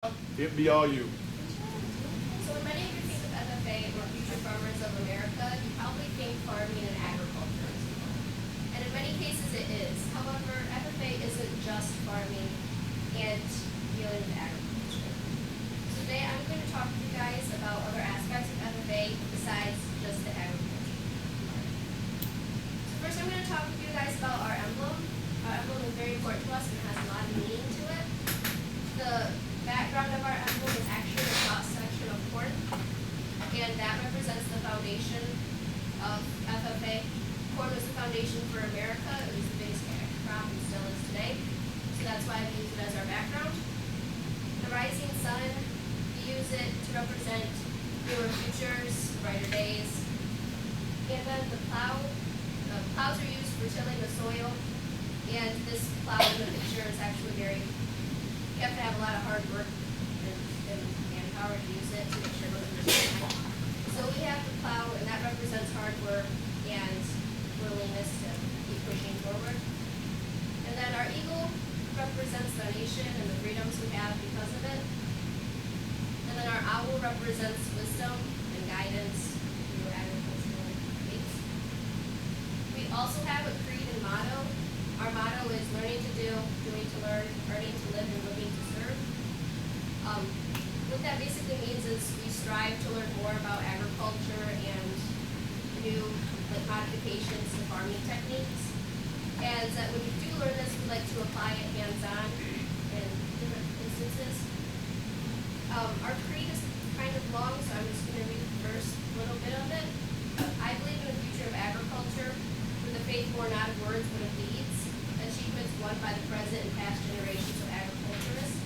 It be all you. So when many of you think of FFA or Future Farmers of America, you probably think farming and agriculture. And in many cases it is. However, FFA isn't just farming and dealing with agriculture. So today I'm going to talk to you guys about other aspects of FFA besides just the agriculture part. So first I'm going to talk with you guys about our emblem. Our emblem is very important to us and has a lot of meaning to it. The background of our emblem is actually a cross-section of corn, and that represents the foundation of FFA. Corn was the foundation for America. It was the biggest crop and still is today, so that's why we use it as our background. The rising sun, we use it to represent newer futures, brighter days. And then the plows are used for tilling the soil, and this plow in the picture is actually you have to have a lot of hard work and manpower to use it to make sure it doesn't destroy. So we have the plow, and that represents hard work and willingness to keep pushing forward. And then our eagle represents the nation and the freedoms we have because of it. And then our owl represents wisdom and guidance through agricultural needs. We also have a creed and motto. Our motto is learning to do, doing to learn, earning to live, and living to serve. What that basically means is we strive to learn more about agriculture and new modifications to farming techniques. And that when we do learn this, we like to apply it hands-on in different instances. Our creed is kind of long, so I'm just going to read the first little bit of it. I believe in the future of agriculture, with a faith born not of words but of deeds, achievements won by the present and past generations of agriculturists,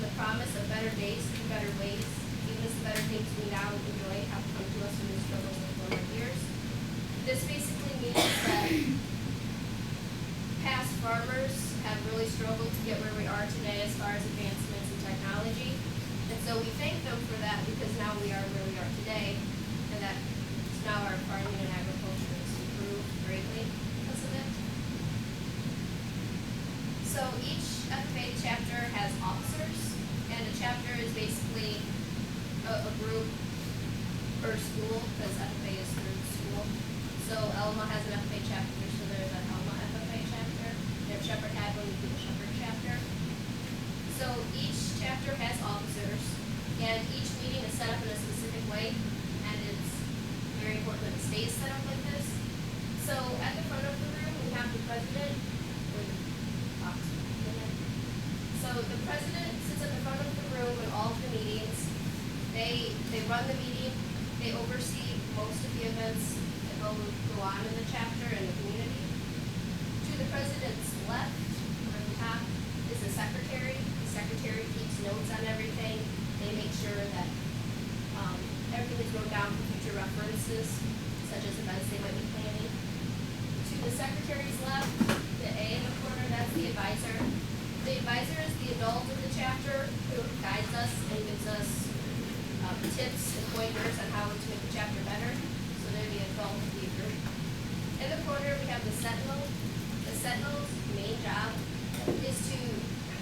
and the promise of better days through better ways, even as the better things we now enjoy have come to us from the struggles of former years. This basically means that past farmers have really struggled to get where we are today as far as advancements in technology, and so we thank them for that because now we are where we are today, and that now our farming and agriculture has improved greatly because of it. So each FFA chapter has officers, and a chapter is basically a group or school, because FFA is through school. So Elma has an FFA chapter, so there's an Elma FFA chapter. If Shepherd had one, we do the Shepherd chapter. So each chapter has officers, and each meeting is set up in a specific way, and it's very important that it stays set up like this. So at the front of the room, we have the president, or the box. So the president sits at the front of the room in all of the meetings. They run the meeting. They oversee most of the events that go on in the chapter and the community. To the president's left, or the top, is the secretary. The secretary keeps notes on everything. They make sure that everything is wrote down for future references, such as events they might be planning. To the secretary's left, the A in the corner, that's the advisor. The advisor is the adult of the chapter who guides us and gives us tips and pointers on how to make the chapter better. So they're the adult of the group. In the corner, we have the sentinel. The sentinel's main job is to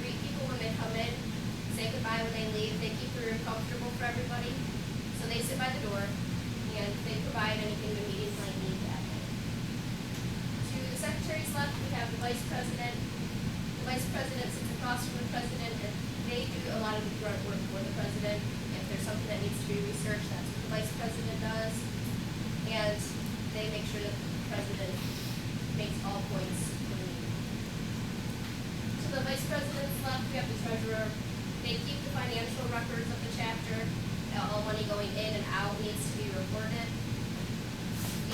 greet people when they come in, say goodbye when they leave. They keep the room comfortable for everybody. So they sit by the door, and they provide anything the meetings might need that day. To the secretary's left, we have the vice president. The vice president sits across from the president, and they do a lot of the grunt work for the president. If there's something that needs to be researched, that's what the vice president does. And they make sure that the president makes all points when needed. To the vice president's left, we have the treasurer. They keep the financial records of the chapter. All money going in and out needs to be reported.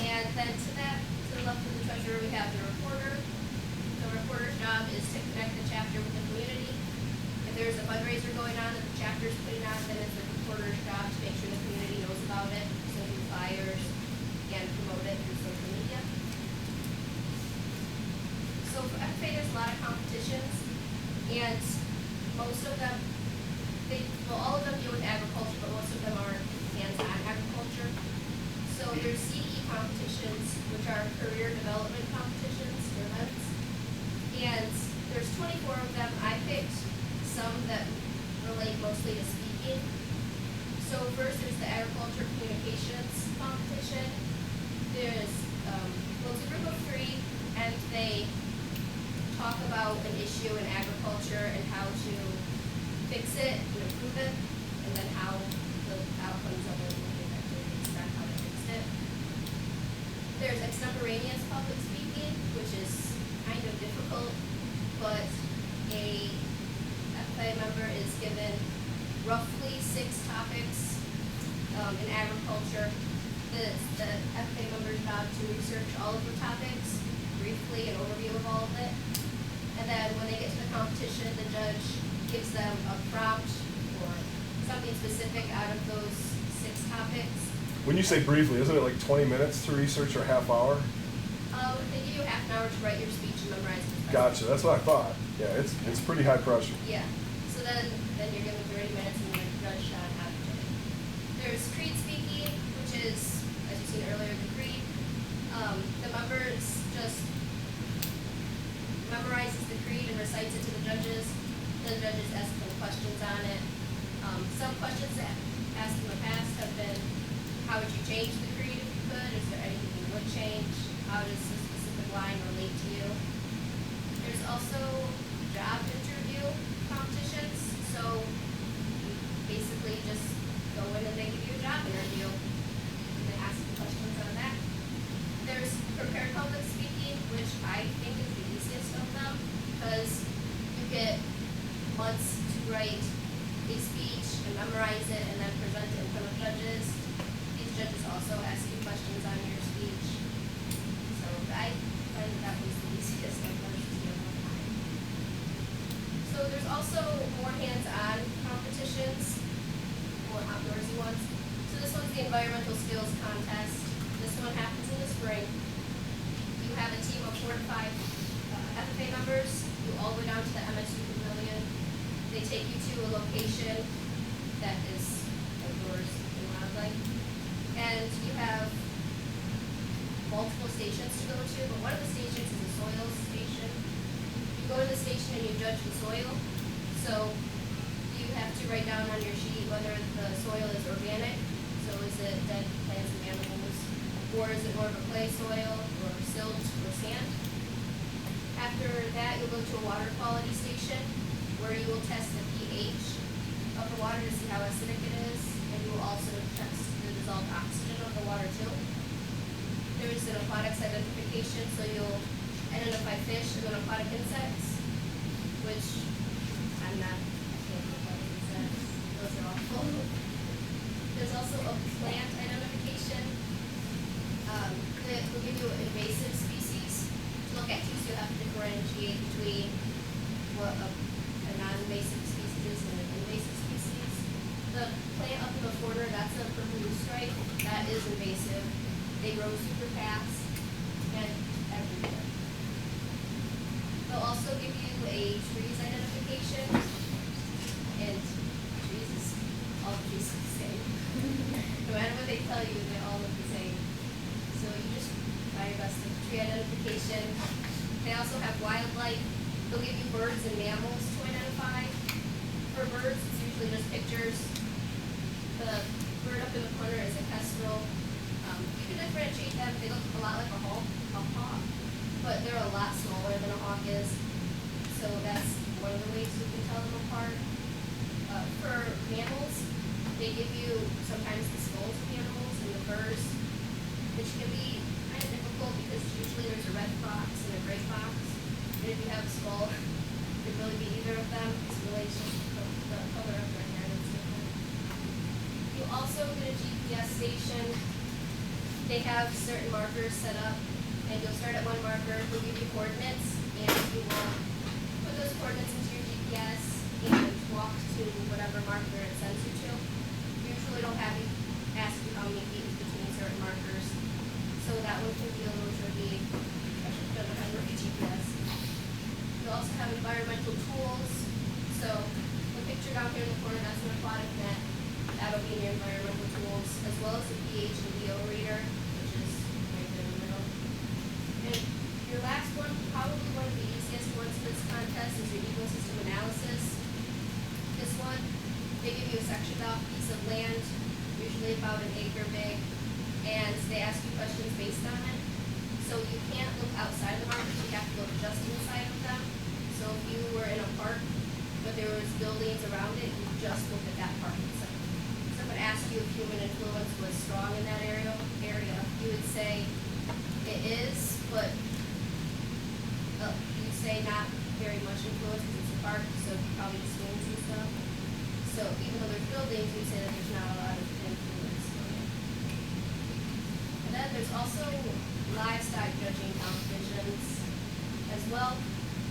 And then to the left of the treasurer, we have the reporter. The reporter's job is to connect the chapter with the community. If there's a fundraiser going on that the chapter is putting on, then it's the reporter's job to make sure the community knows about it, so do flyers and promote it through social media. So for FFA, there's a lot of competitions, and most of them, all of them deal with agriculture, but most of them are hands-on agriculture. So there's CDE competitions, which are career development competitions or events. And there's 24 of them. I picked some that relate mostly basically the speaking. So first there's the agriculture communications competition. There's, well, it's a group of 3, and they talk about an issue in agriculture and how to fix it and improve it, and then how the outcomes of it will be affected based on how they fixed it. There's extemporaneous public speaking, which is kind of difficult, but a FFA member is given roughly 6 topics in agriculture. The FFA member's job to research all of the topics, briefly, an overview of all of it. And then when they get to the competition, the judge gives them a prompt or something specific out of those 6 topics. When you say briefly, isn't it like 20 minutes to research or a half hour? They give you a half an hour to write your speech and memorize it. Gotcha, that's what I thought. Yeah, it's pretty high pressure. Yeah, so then you're given 30 minutes and you're judged on how to do it. There's creed speaking, which is, as you've seen earlier, the creed. The members just memorizes the creed and recites it to the judges. The judges ask them questions on it. Some questions asked in the past have been, how would you change the creed if you could? Is there anything you would change? How does this specific line relate to you? There's also job interview competitions. So you basically just go in and they give you a job interview. And they ask you questions on that. There's prepared public speaking, which I think is the easiest of them, because you get months to write a speech and memorize it and then present it in front of judges. These judges also ask you questions on your speech. So I find that was the easiest of those to time. So there's also more hands-on competitions, more outdoorsy ones. So this one's the environmental skills contest. This one happens in the spring. You have a team of 4 to 5 FFA members. You all go down to the MSU Pavilion. They take you to a location that is outdoors in wildlife. And you have multiple stations to go to, but one of the stations is a soil station. You go to the station and you judge the soil. So you have to write down on your sheet whether the soil is organic, so is it dead plants and animals, or is it more of a clay soil, or silt, or sand. After that, you'll go to a water quality station where you will test the pH of the water to see how acidic it is, and you will also test the dissolved oxygen of the water too. There's an aquatics identification, so you'll identify fish and then aquatic insects, which I can't do aquatic insects. Those are awful. There's also a plant identification that will give you invasive species to look at too, so you have to differentiate between what a non-invasive species is and an invasive species. The plant up in the corner, that's a purple loosestrife. That is invasive. They grow super fast and everywhere. They'll also give you a trees identification, and trees is all trees are the same. No matter what they tell you, they all look the same. So you just try your best with tree identification. They also have wildlife. They'll give you birds and mammals to identify. For birds, it's usually just pictures. The bird up in the corner is a kestrel. You can differentiate them. They look a lot like a hawk, but they're a lot smaller than a hawk is. So that's one of the ways you can tell them apart. For mammals, they give you sometimes the skulls of the animals and the furs, which can be kind of difficult because usually there's a red fox and a gray fox. And if you have a skull, it could really be either of them. It's really just the color of their hair that's different. You also get a GPS station. They have certain markers set up, and you'll start at one marker, they'll give you coordinates, and you will put those coordinates into your GPS and walk to whatever marker it sends you to. Usually don't have you ask you how many feet is between certain markers, so that one can be a little tricky, especially if you don't have a GPS. You also have environmental tools, so the picture down here in the corner, that's an aquatic net. That'll be in your environmental tools, as well as the pH and DO reader, which is right there in the middle. And your last one, probably one of the easiest ones for this contest, is your ecosystem analysis. This one, they give you a sectioned off piece of land, usually about an acre big, and they ask you questions based on it. So you can't look outside the markers, you have to look just inside of them. So if you were in a park, but there was buildings around it, you just look at that park itself. So if it asked you if human influence was strong in that area, you would say it is, but you'd say not very much influence because it's a park, so probably swings and stuff. So even though there's buildings, you'd say that there's not a lot of influence on it. And then there's also livestock judging competitions as well.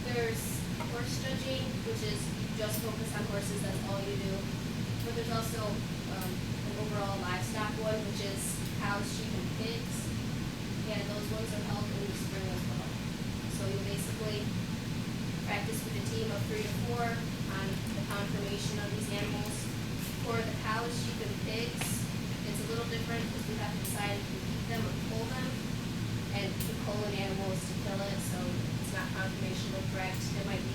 There's horse judging, which is you just focus on horses, that's all you do. But there's also an overall livestock one, which is cows, sheep, and pigs. And those ones are held in the spring as well. So you basically practice with a team of 3 to 4 on the conformation of these animals. For the cows, sheep, and pigs, it's a little different because we have to decide if we keep them or pull them. And to pull an animal is to kill it, so it's not conformationally correct. There might be